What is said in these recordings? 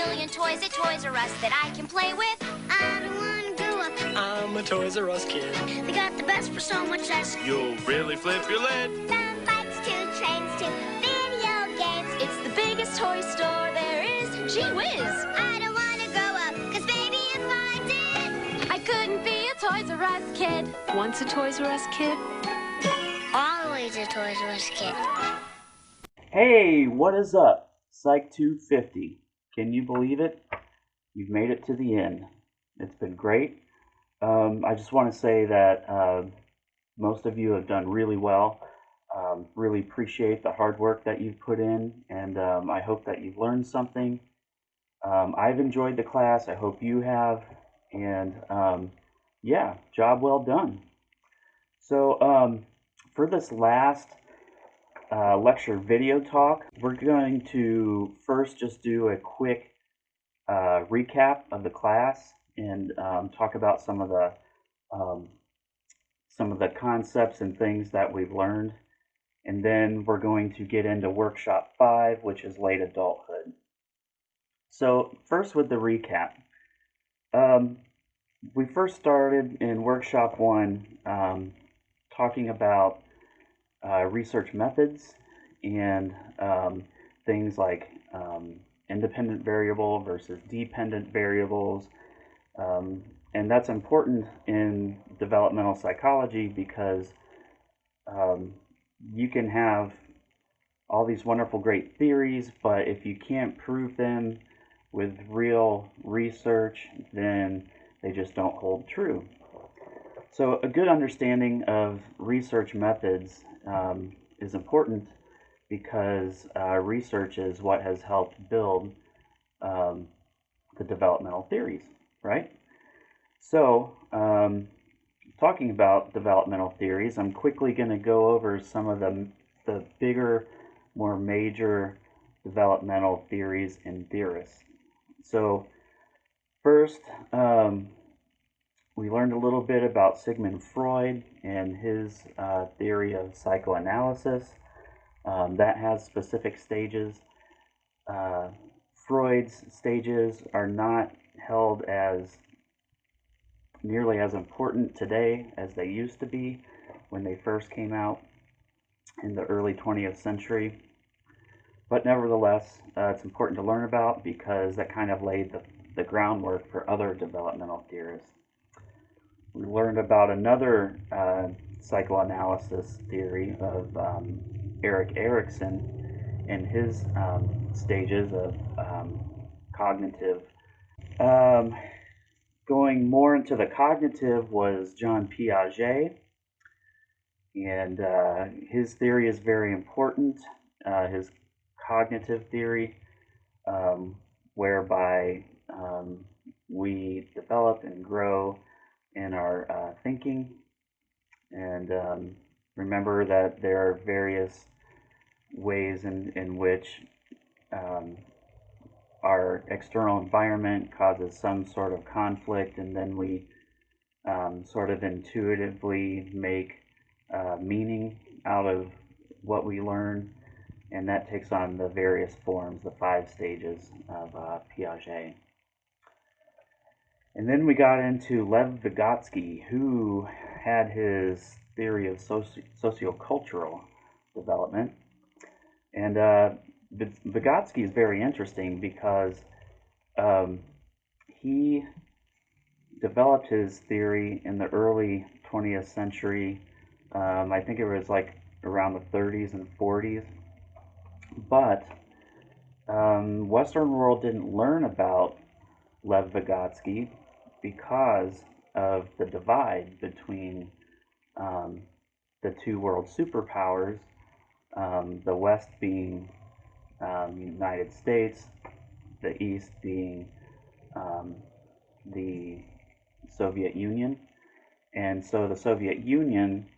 million toys at Toys R Us that I can play with. I don't wanna grow up. I'm a Toys R Us kid. They got the best for so much less. You'll really flip your lid. Some bikes too, trains too, video games. It's the biggest toy store there is. Gee whiz. I don't wanna grow up, 'cause baby, if I did, I couldn't be a Toys R Us kid. Once a Toys R Us kid, Always a Toys R Us kid. Hey, what is up? Psych 250. Can you believe it? You've made it to the end. It's been great. I just want to say that most of you have done really well. Really appreciate the hard work that you've put in, and I hope that you've learned something. I've enjoyed the class. I hope you have. And yeah, job well done. So for this last lecture video talk, we're going to first just do a quick recap of the class and talk about some of the concepts and things that we've learned, and then we're going to get into workshop 5, which is late adulthood. So first with the recap, we first started in workshop 1 talking about research methods and things like independent variable versus dependent variables, and that's important in developmental psychology because you can have all these wonderful great theories, but if you can't prove them with real research, then they just don't hold true. So a good understanding of research methods is important because research is what has helped build the developmental theories, right? So talking about developmental theories, I'm quickly going to go over some of the bigger, more major developmental theories and theorists. So first, we learned a little bit about Sigmund Freud and his theory of psychoanalysis. That has specific stages. Freud's stages are not held as nearly as important today as they used to be when they first came out in the early 20th century. But nevertheless, it's important to learn about because that kind of laid the groundwork for other developmental theorists. We learned about another psychoanalysis theory of Erik Erikson and his stages of cognitive. Going more into the cognitive was John Piaget, and his theory is very important. His cognitive theory, whereby we develop and grow in our thinking, and remember that there are various ways in which our external environment causes some sort of conflict, and then we sort of intuitively make meaning out of what we learn, and that takes on the various forms, the 5 stages of Piaget. And then we got into Lev Vygotsky, who had his theory of sociocultural development. And Vygotsky is very interesting because he developed his theory in the early 20th century. I think it was like around the 30s and 40s. But Western world didn't learn about Lev Vygotsky because of the divide between the two world superpowers, the West being United States, the East being the Soviet Union. And so the Soviet Union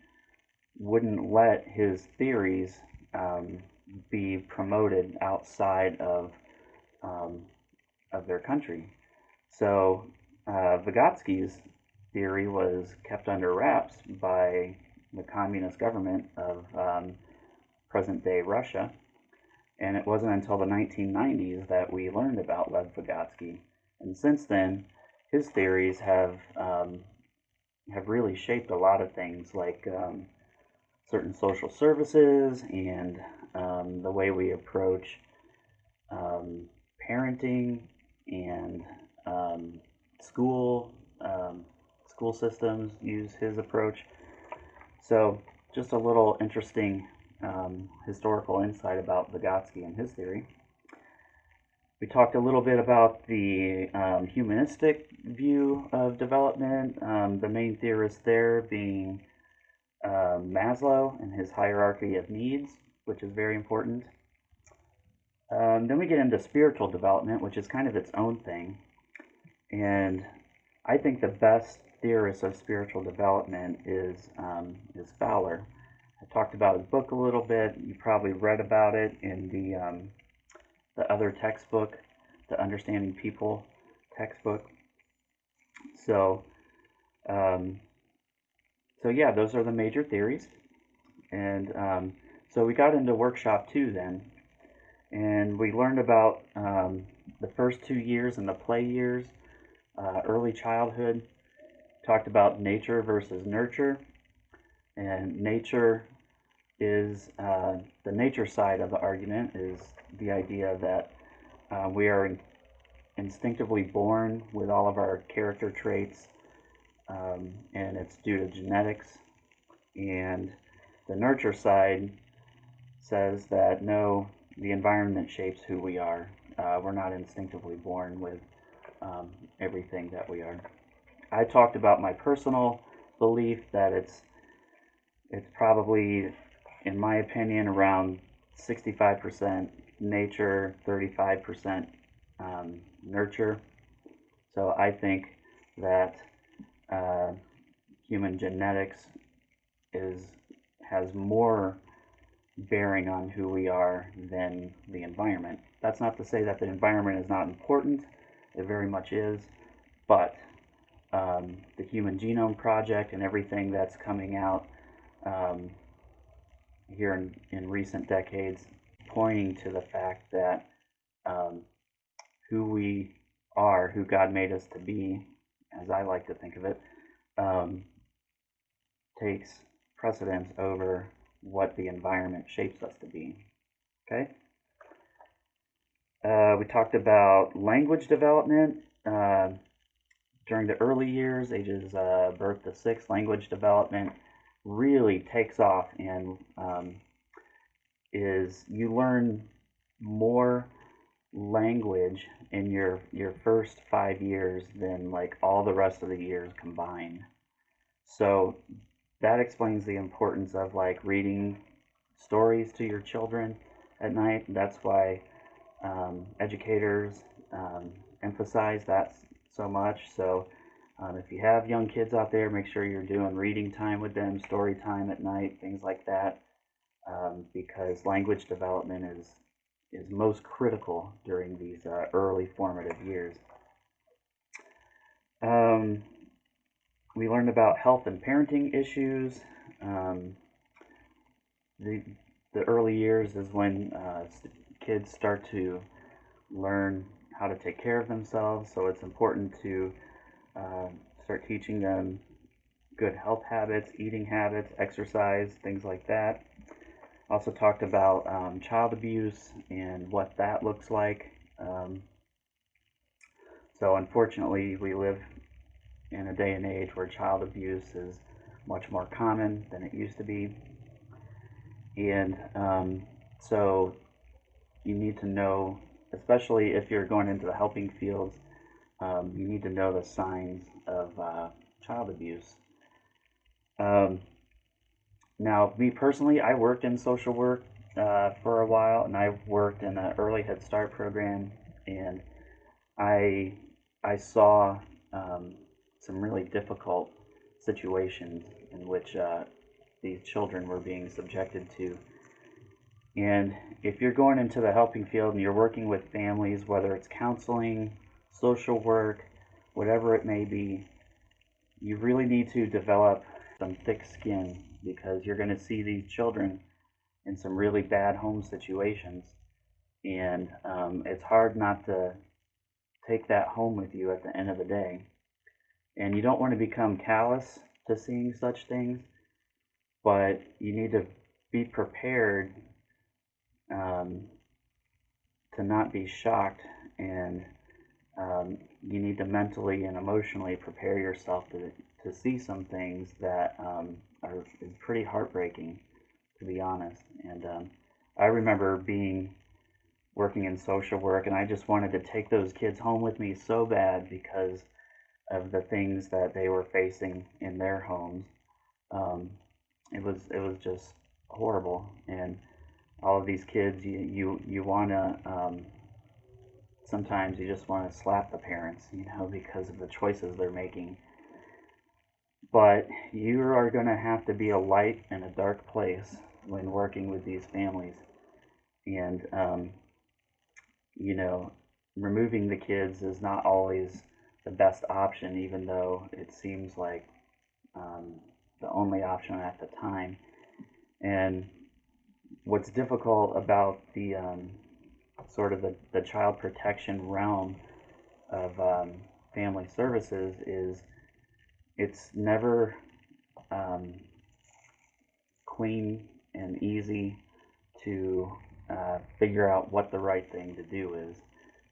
wouldn't let his theories be promoted outside of their country. So Vygotsky's theory was kept under wraps by the communist government of present-day Russia, And it wasn't until the 1990s that we learned about Lev Vygotsky. And since then, his theories have really shaped a lot of things, like certain social services and the way we approach parenting and school school systems use his approach. So just a little interesting historical insight about Vygotsky and his theory. We talked a little bit about the humanistic view of development, the main theorist there being Maslow and his hierarchy of needs, which is very important. Then we get into spiritual development, which is kind of its own thing. And I think the best theorist of spiritual development is Fowler. I talked about his book a little bit. You probably read about it in the other textbook, the Understanding People textbook. So, yeah, those are the major theories. And so we got into workshop 2 then, and we learned about the first 2 years and the play years, early childhood. Talked about nature versus nurture, and nature is the nature side of the argument is the idea that we are instinctively born with all of our character traits, and it's due to genetics. And the nurture side says that no, the environment shapes who we are. We're not instinctively born with everything that we are. I talked about my personal belief that it's probably, in my opinion, around 65% nature, 35% nurture. So I think that human genetics has more bearing on who we are than the environment. That's not to say that the environment is not important. It very much is, but the Human Genome Project and everything that's coming out here in recent decades, pointing to the fact that who we are, who God made us to be, as I like to think of it, takes precedence over what the environment shapes us to be. Okay? We talked about language development. During the early years, ages birth to 6, language development really takes off, and is you learn more language in your first 5 years than like all the rest of the years combined. So that explains the importance of like reading stories to your children at night. That's why educators emphasize that so much. So if you have young kids out there, make sure you're doing reading time with them, story time at night, things like that, because language development is most critical during these early formative years. We learned about health and parenting issues. The early years is when kids start to learn how to take care of themselves, so it's important to start teaching them good health habits, eating habits, exercise, things like that. Also talked about child abuse and what that looks like. So unfortunately, we live in a day and age where child abuse is much more common than it used to be. And so you need to know, especially if you're going into the helping fields, you need to know the signs of child abuse. Now, me personally, I worked in social work for a while, and I worked in an early Head Start program, and I saw some really difficult situations in which these children were being subjected to. And if you're going into the helping field and you're working with families, whether it's counseling, social work, whatever it may be, you really need to develop some thick skin, because you're going to see these children in some really bad home situations, and it's hard not to take that home with you at the end of the day. And you don't want to become callous to seeing such things, but you need to be prepared um, to not be shocked, and you need to mentally and emotionally prepare yourself to see some things that are is pretty heartbreaking, to be honest. And I remember working in social work, and I just wanted to take those kids home with me so bad because of the things that they were facing in their homes. Um, it was just horrible, and all of these kids, you want to sometimes you just want to slap the parents, because of the choices they're making. But you are going to have to be a light in a dark place when working with these families, and you know, removing the kids is not always the best option, even though it seems like um, the only option at the time. And what's difficult about the sort of the child protection realm of family services is it's never um, clean and easy to figure out what the right thing to do is.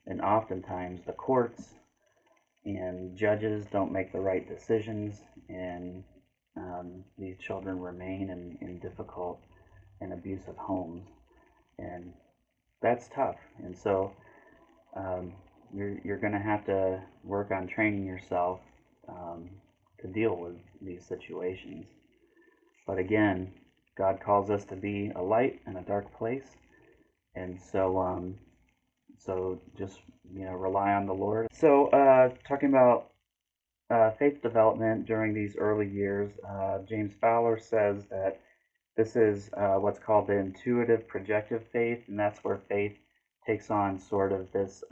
And oftentimes the courts and judges don't make the right decisions, and these children remain in difficult and abusive homes. And that's tough. And so you're going to have to work on training yourself to deal with these situations. But again, God calls us to be a light in a dark place, and so just rely on the Lord. So talking about faith development during these early years, James Fowler says that this is what's called the intuitive projective faith, and that's where faith takes on sort of this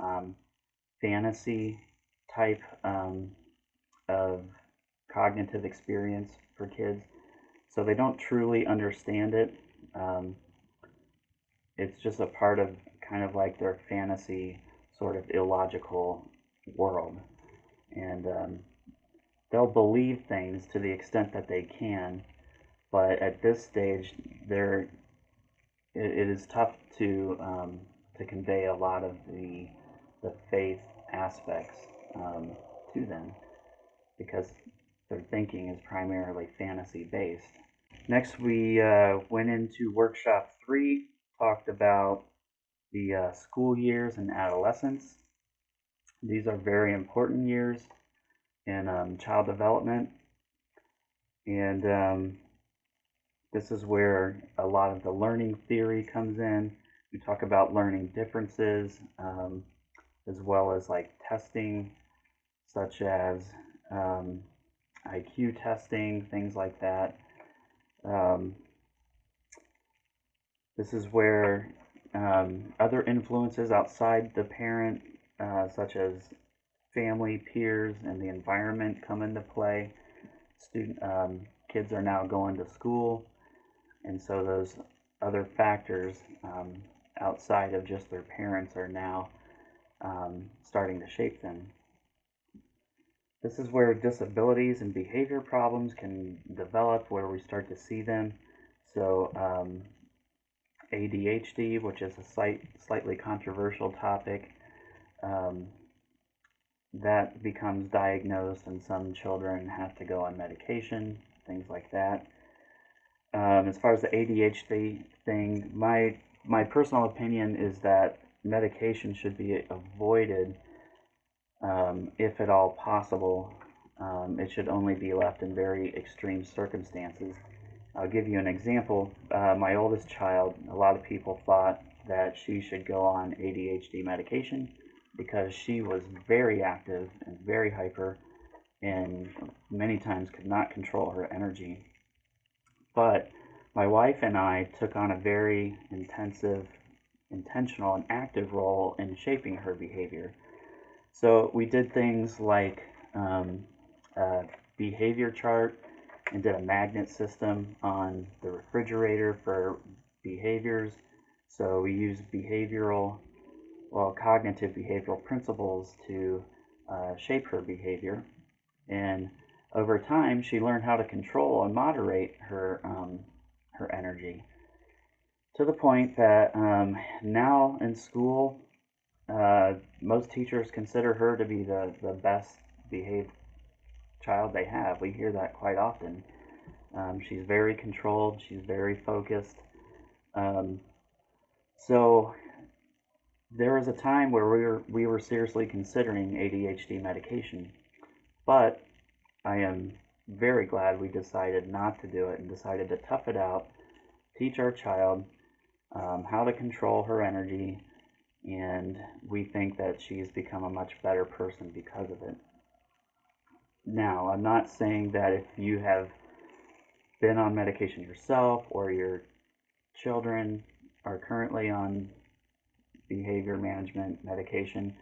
fantasy type of cognitive experience for kids. So they don't truly understand it. It's just a part of kind of like their fantasy, sort of illogical world. And they'll believe things to the extent that they can, but at this stage, it is tough to convey a lot of the faith aspects to them because their thinking is primarily fantasy based. Next, we went into workshop 3, talked about the school years and adolescence. These are very important years in child development, and this is where a lot of the learning theory comes in. We talk about learning differences, as well as like testing, such as IQ testing, things like that. This is where other influences outside the parent, such as family, peers, and the environment come into play. Kids are now going to school, and so those other factors outside of just their parents are now starting to shape them. This is where disabilities and behavior problems can develop, where we start to see them. So ADHD, which is a slightly controversial topic, that becomes diagnosed, and some children have to go on medication, things like that. As far as the ADHD thing, my personal opinion is that medication should be avoided if at all possible. It should only be left in very extreme circumstances. I'll give you an example. My oldest child, a lot of people thought that she should go on ADHD medication because she was very active and very hyper, and many times could not control her energy. But my wife and I took on a very intensive, intentional, and active role in shaping her behavior. So we did things like a behavior chart, and did a magnet system on the refrigerator for behaviors. So we used behavioral cognitive behavioral principles to shape her behavior. And over time, she learned how to control and moderate her energy, to the point that now in school, most teachers consider her to be the best behaved child they have. We hear that quite often. She's very controlled. She's very focused. So there was a time where we were seriously considering ADHD medication, but I am very glad we decided not to do it and decided to tough it out, teach our child how to control her energy, and we think that she's become a much better person because of it. Now, I'm not saying that if you have been on medication yourself or your children are currently on behavior management medication,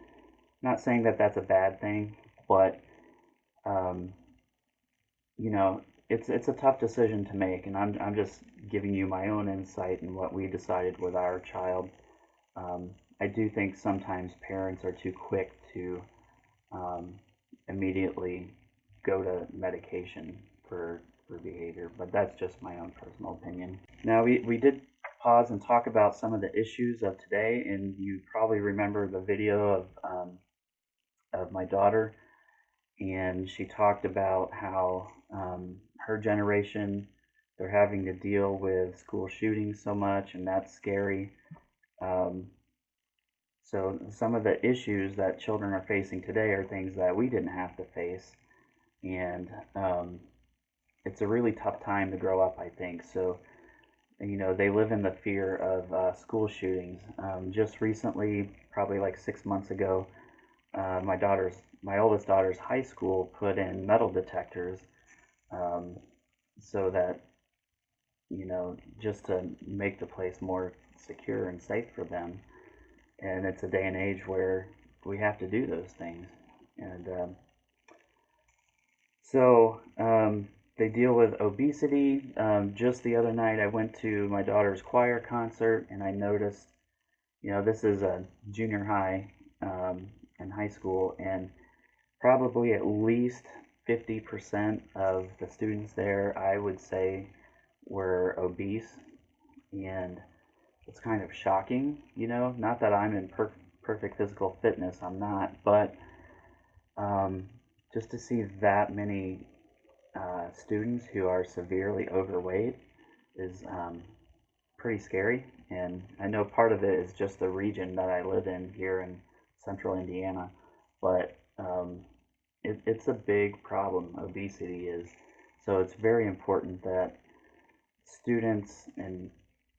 I'm not saying that that's a bad thing, but you know, it's a tough decision to make, and I'm just giving you my own insight and what we decided with our child. I do think sometimes parents are too quick to immediately go to medication for behavior, but that's just my own personal opinion. Now, we did pause and talk about some of the issues of today, and you probably remember the video of my daughter, and she talked about how her generation, they're having to deal with school shootings so much, and that's scary. So some of the issues that children are facing today are things that we didn't have to face, and it's a really tough time to grow up, I think. So, you know, they live in the fear of school shootings. Just recently, probably like 6 months ago, my oldest daughter's high school put in metal detectors, so that, you know, just to make the place more secure and safe for them. And it's a day and age where we have to do those things. And so they deal with obesity. Just the other night, I went to my daughter's choir concert, and I noticed, you know, this is a junior high and high school, and probably at least 50% of the students there, I would say, were obese. And it's kind of shocking, you know, not that I'm in perfect physical fitness, I'm not, but just to see that many students who are severely overweight is pretty scary. And I know part of it is just the region that I live in here in central Indiana, but it's a big problem, obesity is. So it's very important that students and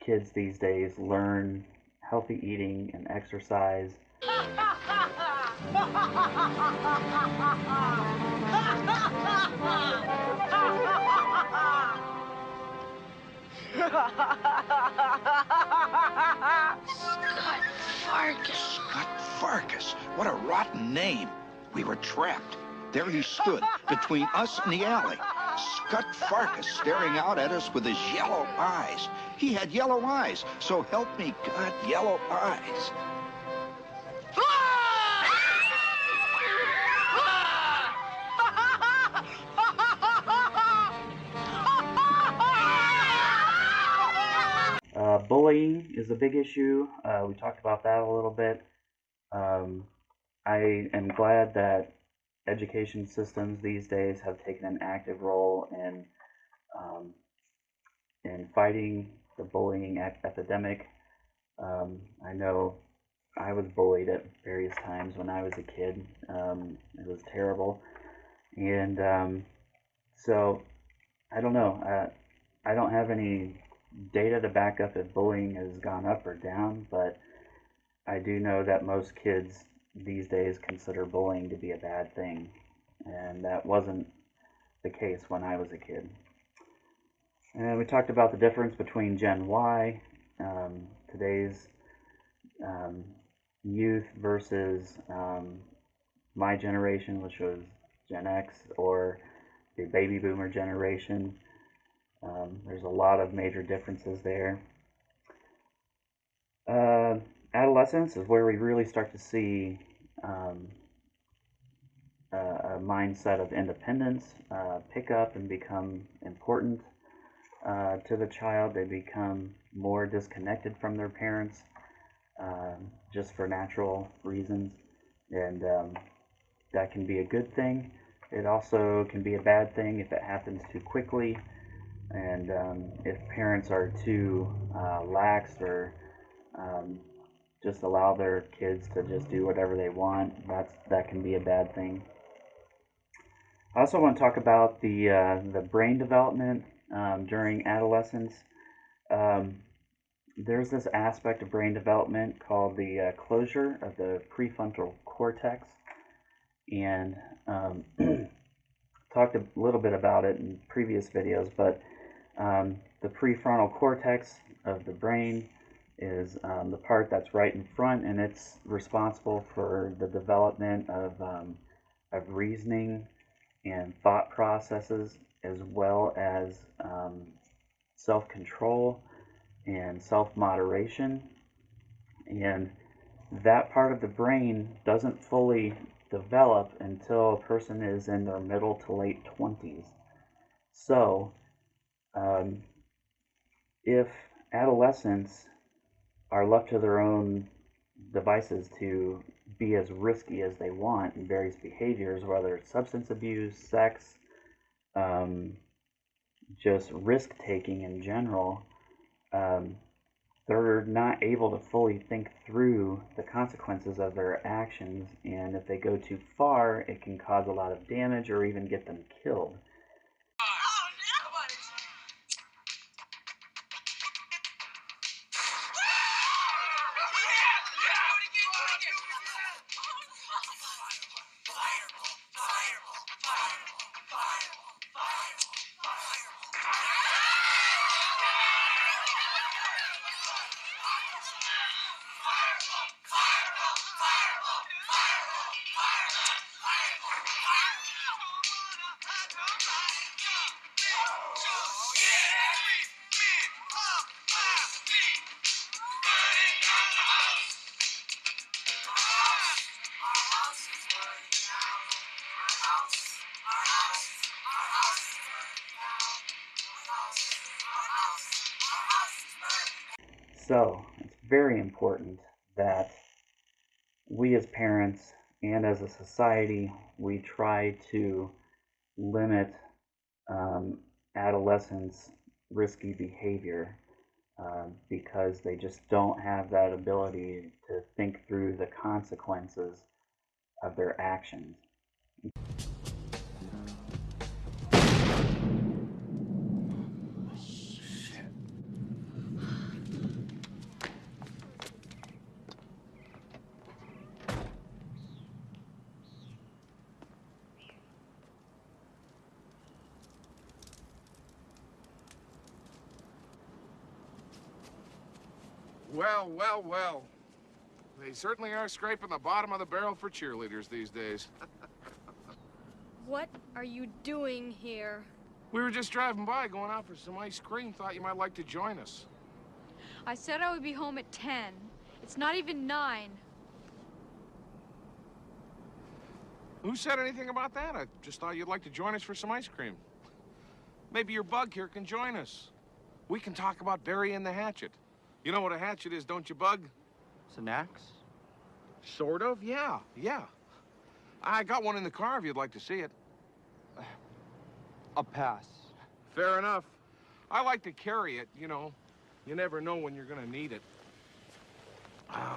kids these days learn healthy eating and exercise. Scott Farkas. Scott Farkas. What a rotten name. We were trapped. There he stood, between us and the alley. Scott Farkas staring out at us with his yellow eyes. He had yellow eyes, so help me God, yellow eyes. Bullying is a big issue. We talked about that a little bit. I am glad that education systems these days have taken an active role in fighting the bullying epidemic. I know I was bullied at various times when I was a kid. It was terrible. And so, I don't know. I don't have any data to back up if bullying has gone up or down, but I do know that most kids these days consider bullying to be a bad thing, and that wasn't the case when I was a kid. And we talked about the difference between Gen Y, today's youth, versus my generation, which was Gen X, or the baby boomer generation. There's a lot of major differences there. Adolescence is where we really start to see a mindset of independence pick up and become important to the child. They become more disconnected from their parents just for natural reasons, and that can be a good thing. It also can be a bad thing if it happens too quickly, and if parents are too lax or just allow their kids to just do whatever they want, that can be a bad thing. I also want to talk about the brain development during adolescence. There's this aspect of brain development called the closure of the prefrontal cortex, and talked a little bit about it in previous videos, but the prefrontal cortex of the brain is the part that's right in front, and it's responsible for the development of reasoning and thought processes, as well as self-control and self-moderation. And that part of the brain doesn't fully develop until a person is in their middle to late 20s. So if adolescents are left to their own devices to be as risky as they want in various behaviors, whether it's substance abuse, sex, just risk-taking in general, they're not able to fully think through the consequences of their actions, and if they go too far, it can cause a lot of damage or even get them killed. So it's very important that we as parents and as a society, we try to limit adolescents' risky behavior because they just don't have that ability to think through the consequences of their actions. Well, well, well. They certainly are scraping the bottom of the barrel for cheerleaders these days. What are you doing here? We were just driving by, going out for some ice cream. Thought you might like to join us. I said I would be home at 10. It's not even 9. Who said anything about that? I just thought you'd like to join us for some ice cream. Maybe your bug here can join us. We can talk about burying the hatchet. You know what a hatchet is, don't you, Bug? It's an axe? Sort of, yeah. I got one in the car if you'd like to see it. A pass. Fair enough. I like to carry it, you know. You never know when you're gonna need it.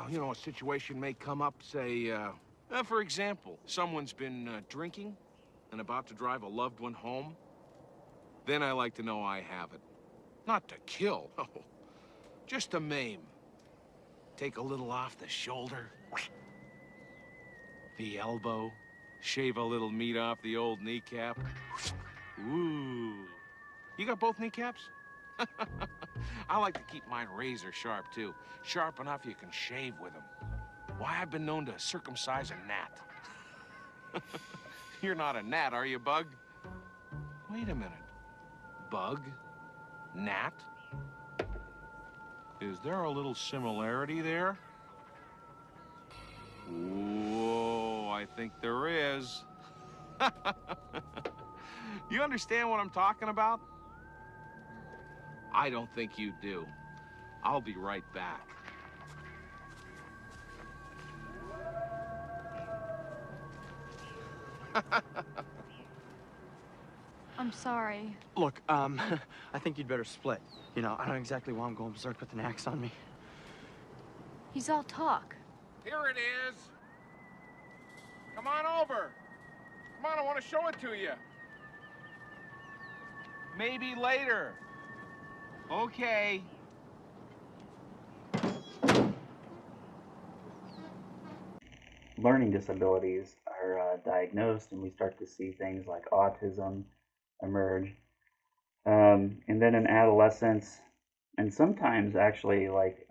You know, a situation may come up, say, for example, someone's been drinking and about to drive a loved one home. Then I like to know I have it. Not to kill, no. Just to maim. Take a little off the shoulder. The elbow. Shave a little meat off the old kneecap. Ooh. You got both kneecaps? I like to keep mine razor sharp, too. Sharp enough you can shave with them. Why, I've been known to circumcise a gnat. You're not a gnat, are you, Bug? Wait a minute. Bug? Gnat? Is there a little similarity there? Whoa, I think there is. You understand what I'm talking about? I don't think you do. I'll be right back. I'm sorry. Look, I think you'd better split. You know, I don't exactly want him going berserk with an axe on me. He's all talk. Here it is. Come on over. Come on, I want to show it to you. Maybe later. Okay. Learning disabilities are diagnosed, and we start to see things like autism emerge. And then in adolescence, and sometimes actually like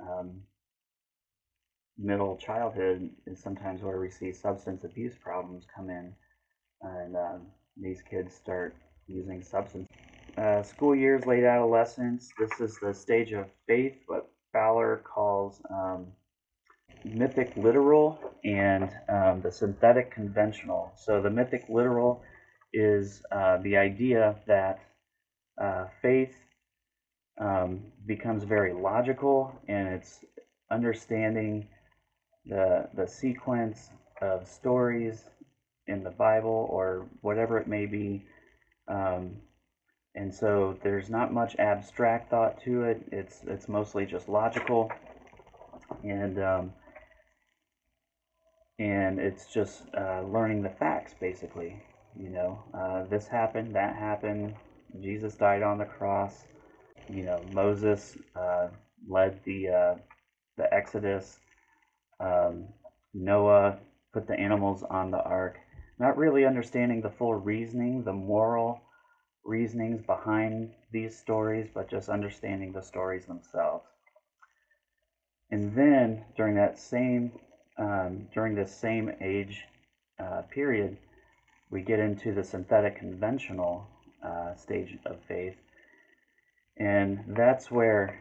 middle childhood is sometimes where we see substance abuse problems come in, and these kids start using substance. School years, late adolescence, this is the stage of faith, what Fowler calls mythic literal and the synthetic conventional. So the mythic literal is the idea that faith becomes very logical, and it's understanding the sequence of stories in the Bible or whatever it may be. And so there's not much abstract thought to it. It's mostly just logical, and it's just learning the facts, basically. You know, this happened, that happened. Jesus died on the cross. You know, Moses led the Exodus. Noah put the animals on the ark. Not really understanding the full reasoning, the moral reasonings behind these stories, but just understanding the stories themselves. And then during this same age period, we get into the synthetic conventional stage of faith, and that's where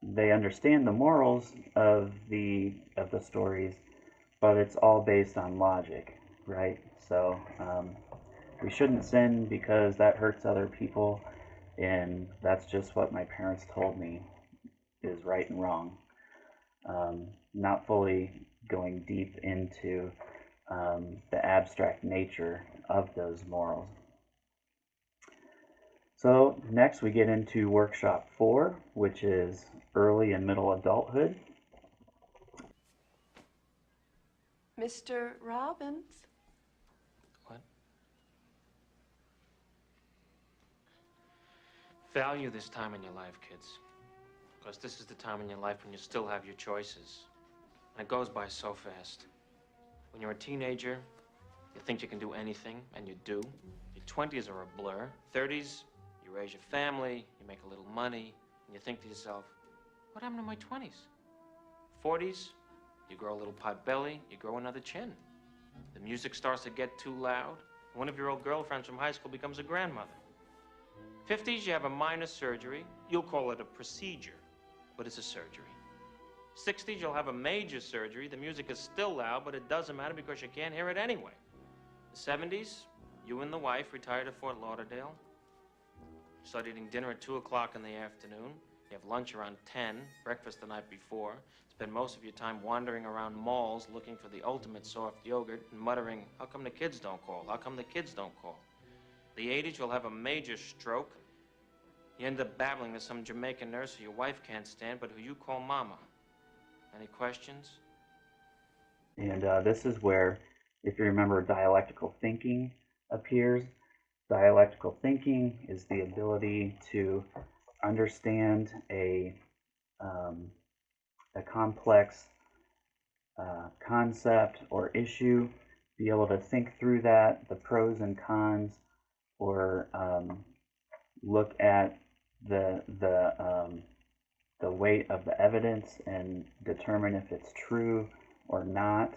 they understand the morals of the stories, but it's all based on logic, right? So we shouldn't sin because that hurts other people, and that's just what my parents told me is right and wrong. Not fully going deep into the abstract nature of those morals. So next we get into workshop 4, which is early and middle adulthood. Mr. Robbins. What? Value this time in your life, kids. Because this is the time in your life when you still have your choices. And it goes by so fast. When you're a teenager, you think you can do anything, and you do. Your 20s are a blur. 30s, you raise your family, you make a little money, and you think to yourself, what happened to my 20s? 40s, you grow a little pot belly, you grow another chin. The music starts to get too loud. One of your old girlfriends from high school becomes a grandmother. 50s, you have a minor surgery. You'll call it a procedure, but it's a surgery. 60s, you'll have a major surgery. The music is still loud, but it doesn't matter because you can't hear it anyway. The 70s, you and the wife retire to Fort Lauderdale. Start eating dinner at 2 o'clock in the afternoon. You have lunch around 10, breakfast the night before. Spend most of your time wandering around malls looking for the ultimate soft yogurt and muttering, how come the kids don't call? How come the kids don't call? The 80s, you'll have a major stroke. You end up babbling to some Jamaican nurse who your wife can't stand, but who you call mama. Any questions? And this is where, if you remember, dialectical thinking appears. Dialectical thinking is the ability to understand a complex concept or issue, be able to think through that, the pros and cons, or look at the weight of the evidence and determine if it's true or not.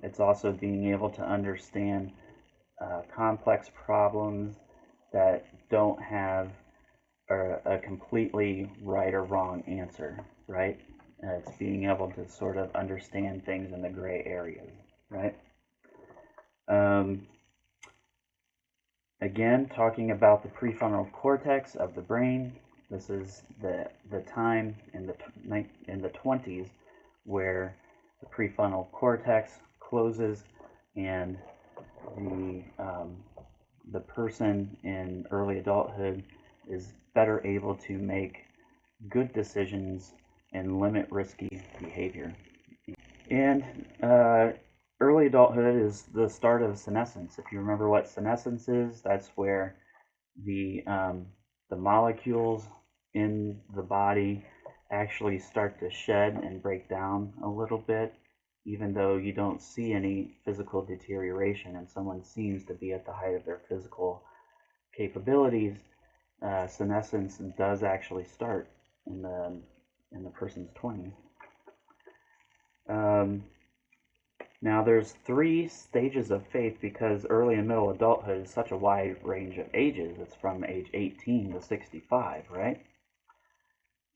It's also being able to understand complex problems that don't have a completely right or wrong answer, right? It's being able to sort of understand things in the gray areas, right? Again, talking about the prefrontal cortex of the brain, this is the time in the 20s where the prefrontal cortex closes and the person in early adulthood is better able to make good decisions and limit risky behavior. And early adulthood is the start of senescence. If you remember what senescence is, that's where the molecules in the body actually start to shed and break down a little bit, even though you don't see any physical deterioration and someone seems to be at the height of their physical capabilities. Senescence does actually start in the person's 20s. Now there's 3 stages of faith because early and middle adulthood is such a wide range of ages. It's from age 18 to 65, right?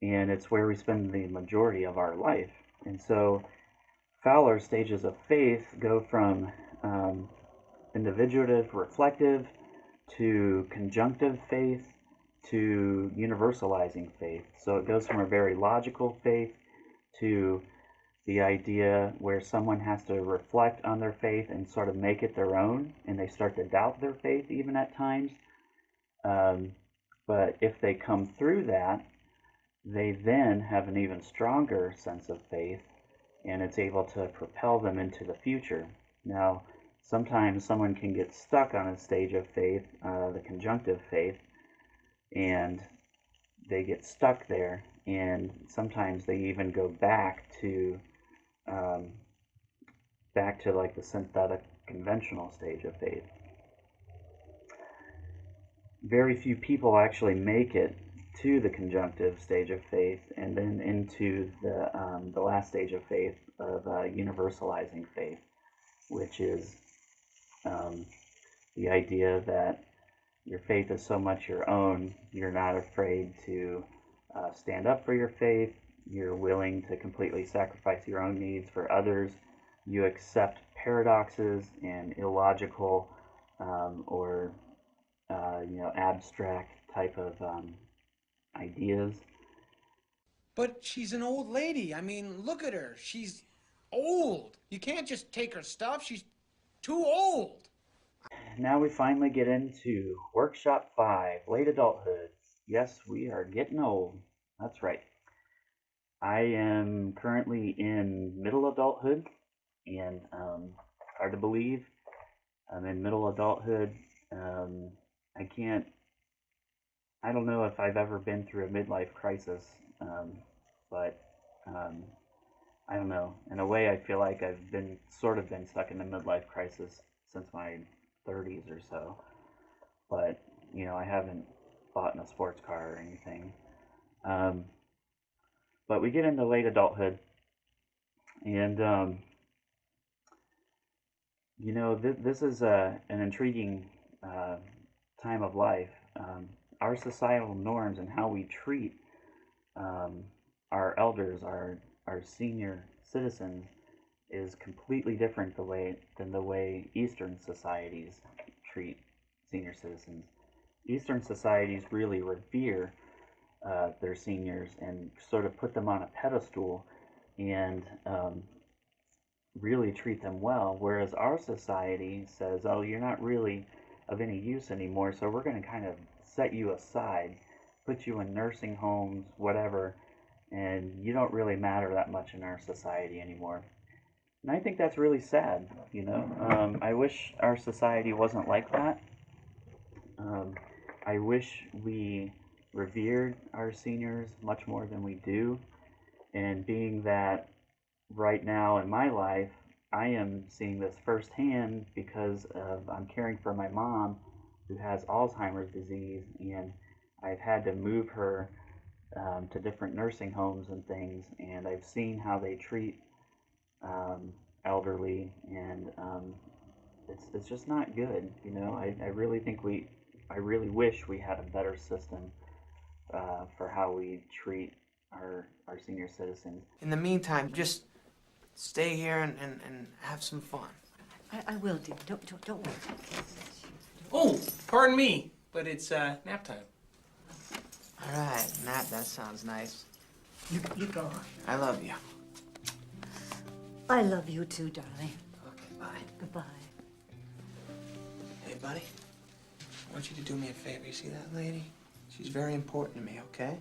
And it's where we spend the majority of our life. And so Fowler's stages of faith go from individuative, reflective, to conjunctive faith, to universalizing faith. So it goes from a very logical faith to the idea where someone has to reflect on their faith and sort of make it their own, and they start to doubt their faith even at times. But if they come through that, they then have an even stronger sense of faith, and it's able to propel them into the future. Now, sometimes someone can get stuck on a stage of faith, the conjunctive faith, and they get stuck there, and sometimes they even go back to like the synthetic conventional stage of faith. Very few people actually make it to the conjunctive stage of faith and then into the last stage of faith of universalizing faith, which is the idea that your faith is so much your own, you're not afraid to stand up for your faith, you're willing to completely sacrifice your own needs for others, you accept paradoxes and illogical or abstract type of ideas. But she's an old lady. I mean, look at her. She's old. You can't just take her stuff. She's too old. Now we finally get into Workshop 5, Late Adulthood. Yes, we are getting old. That's right. I am currently in middle adulthood, and hard to believe, I'm in middle adulthood. I don't know if I've ever been through a midlife crisis, but I don't know. In a way, I feel like I've been stuck in a midlife crisis since my 30s or so. But I haven't bought a sports car or anything. But we get into late adulthood, and this is an intriguing time of life. Our societal norms and how we treat our elders, our senior citizens, is completely different than the way Eastern societies treat senior citizens. Eastern societies really revere their seniors and sort of put them on a pedestal and really treat them well, whereas our society says, oh, you're not really of any use anymore, so we're going to kind of set you aside, put you in nursing homes, whatever, and you don't really matter that much in our society anymore. And I think that's really sad, I wish our society wasn't like that. I wish we revered our seniors much more than we do. And being that right now in my life, I am seeing this firsthand because I'm caring for my mom who has Alzheimer's disease, and I've had to move her to different nursing homes and things, and I've seen how they treat elderly, and it's just not good. I really think I really wish we had a better system for how we treat our senior citizens. In the meantime, just stay here and have some fun. I will, dear. Don't worry. Oh, pardon me, but it's nap time. All right, Nat, that sounds nice. You go on. I love you. I love you too, darling. Okay, bye. Goodbye. Hey, buddy, I want you to do me a favor. You see that lady? She's very important to me, okay?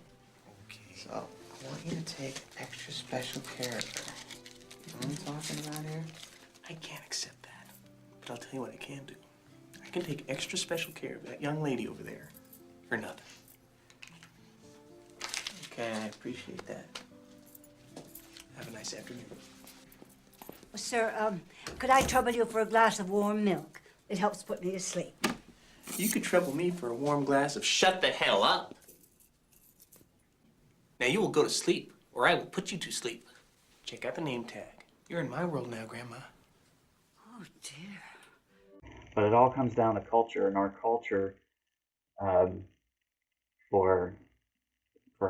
Okay. So, I want you to take extra special care of her. You know what I'm talking about here? I can't accept that. But I'll tell you what I can do. I can take extra special care of that young lady over there for nothing. Okay, I appreciate that. Have a nice afternoon. Well, sir, could I trouble you for a glass of warm milk? It helps put me to sleep. You could trouble me for a warm glass of shut the hell up. Now you will go to sleep, or I will put you to sleep. Check out the name tag. You're in my world now, Grandma. Oh, dear. But it all comes down to culture, and our culture, for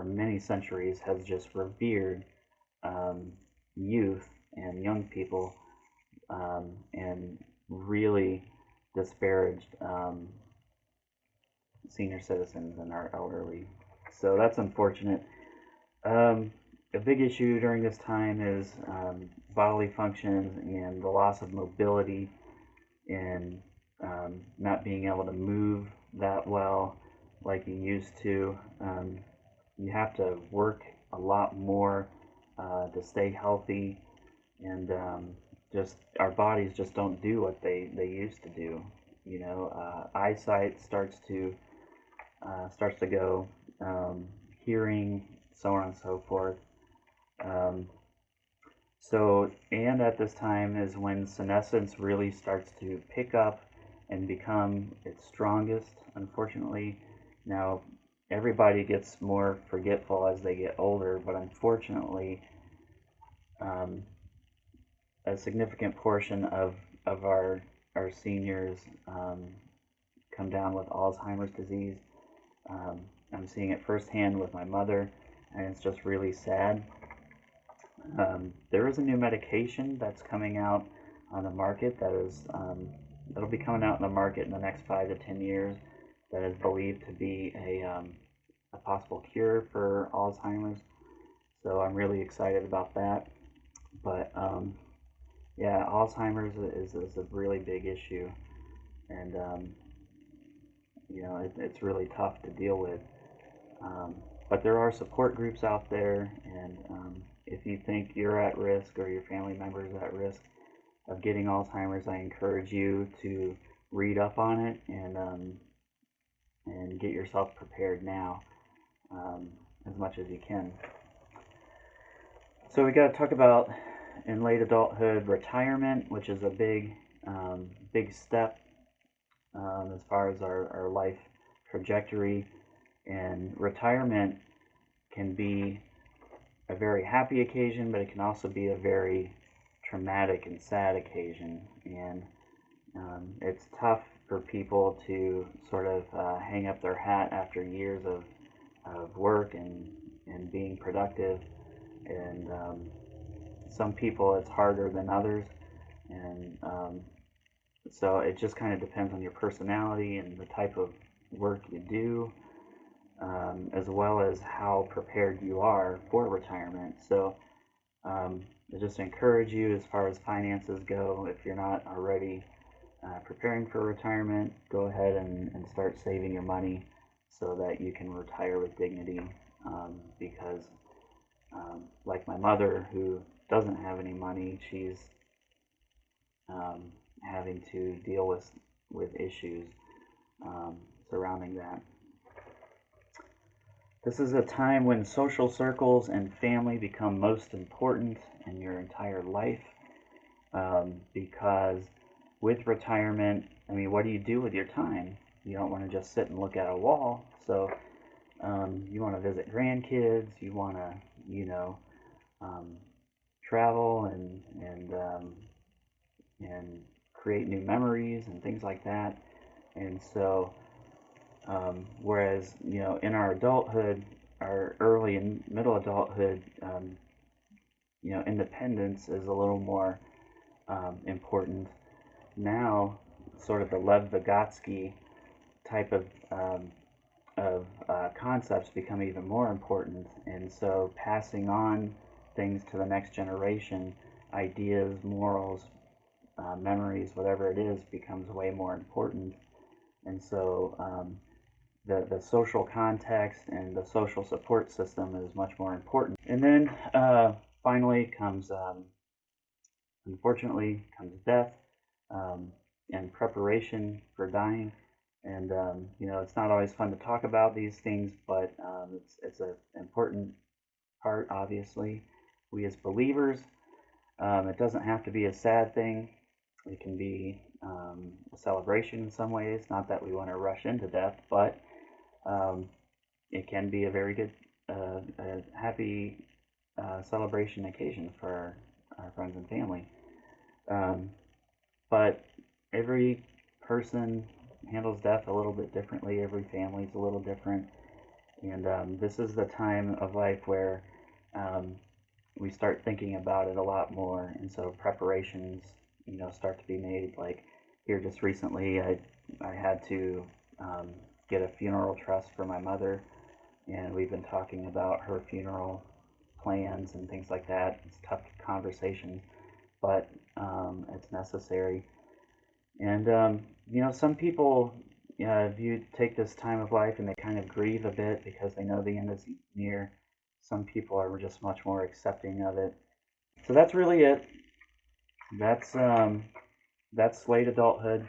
many centuries, has just revered youth and young people, and really disparaged senior citizens and our elderly. So that's unfortunate. A big issue during this time is bodily functions and the loss of mobility, and not being able to move that well like you used to. You have to work a lot more to stay healthy, and just our bodies just don't do what they used to do. You know, eyesight starts to go, hearing, so on and so forth. And at this time is when senescence really starts to pick up and become its strongest, unfortunately. Now, everybody gets more forgetful as they get older, but unfortunately, a significant portion of our seniors come down with Alzheimer's disease. I'm seeing it firsthand with my mother, and it's just really sad. There is a new medication that's coming out on the market that is that'll be coming out in the market in the next 5 to 10 years, that is believed to be a possible cure for Alzheimer's. So I'm really excited about that. But yeah, Alzheimer's is a really big issue, and you know, it's really tough to deal with. But there are support groups out there, and if you think you're at risk or your family member is at risk of getting Alzheimer's, I encourage you to read up on it and get yourself prepared now, as much as you can. So we got to talk about, in late adulthood, retirement, which is a big step as far as our life trajectory. And retirement can be a very happy occasion, but it can also be a very traumatic and sad occasion. And it's tough for people to sort of hang up their hat after years of work and being productive. And some people it's harder than others. And so it just kind of depends on your personality and the type of work you do, as well as how prepared you are for retirement. So I just encourage you, as far as finances go, if you're not already preparing for retirement, go ahead and start saving your money so that you can retire with dignity, because like my mother, who doesn't have any money, she's having to deal with issues surrounding that. This is a time when social circles and family become most important in your entire life, because with retirement, I mean, what do you do with your time? You don't want to just sit and look at a wall. So you want to visit grandkids, you want to, you know, travel and create new memories and things like that. And so whereas, you know, in our adulthood, our early and middle adulthood, independence is a little more important. Now, sort of the Lev Vygotsky type of concepts become even more important, and so passing on things to the next generation, ideas, morals, memories, whatever it is, becomes way more important. And so the social context and the social support system is much more important. And then finally comes, unfortunately, comes death and preparation for dying. And it's not always fun to talk about these things, but it's an important part, obviously. We as believers, it doesn't have to be a sad thing. It can be a celebration in some ways. Not that we want to rush into death, but it can be a very good, a happy celebration occasion for our friends and family. But every person handles death a little bit differently. Every family is a little different. And this is the time of life where we start thinking about it a lot more. And so preparations, start to be made. Like here just recently, I had to get a funeral trust for my mother. And we've been talking about her funeral plans and things like that. It's tough conversations, but it's necessary. And some people, if you take this time of life and they kind of grieve a bit because they know the end is near, some people are just much more accepting of it. So that's really it. That's late adulthood.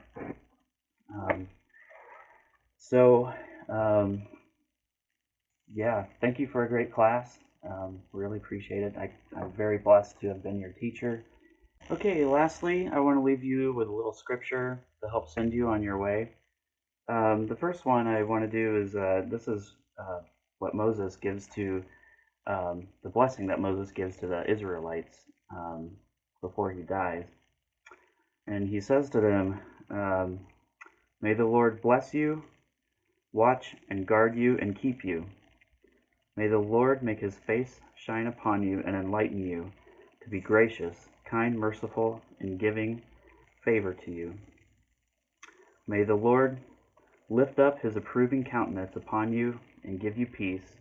Yeah, thank you for a great class. Really appreciate it. I'm very blessed to have been your teacher. Okay, lastly, I want to leave you with a little scripture to help send you on your way. The first one I want to do is, this is what Moses gives to, the blessing that Moses gives to the Israelites before he dies. And he says to them, may the Lord bless you, watch and guard you and keep you. May the Lord make his face shine upon you and enlighten you, to be gracious, kind, merciful, and giving favor to you. May the Lord lift up his approving countenance upon you and give you peace,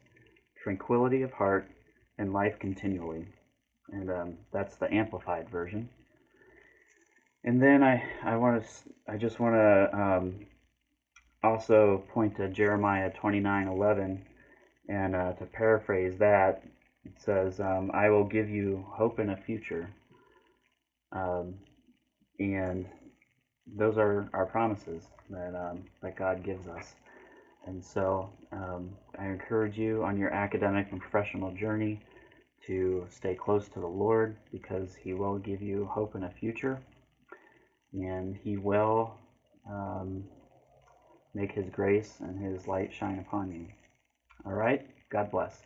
tranquility of heart, and life continually. And that's the Amplified version. And then I just want to also point to Jeremiah 29:11, and to paraphrase that, it says, I will give you hope and a future. And those are our promises that God gives us. And so I encourage you on your academic and professional journey to stay close to the Lord, because he will give you hope and a future, and he will make his grace and his light shine upon you. All right? God bless.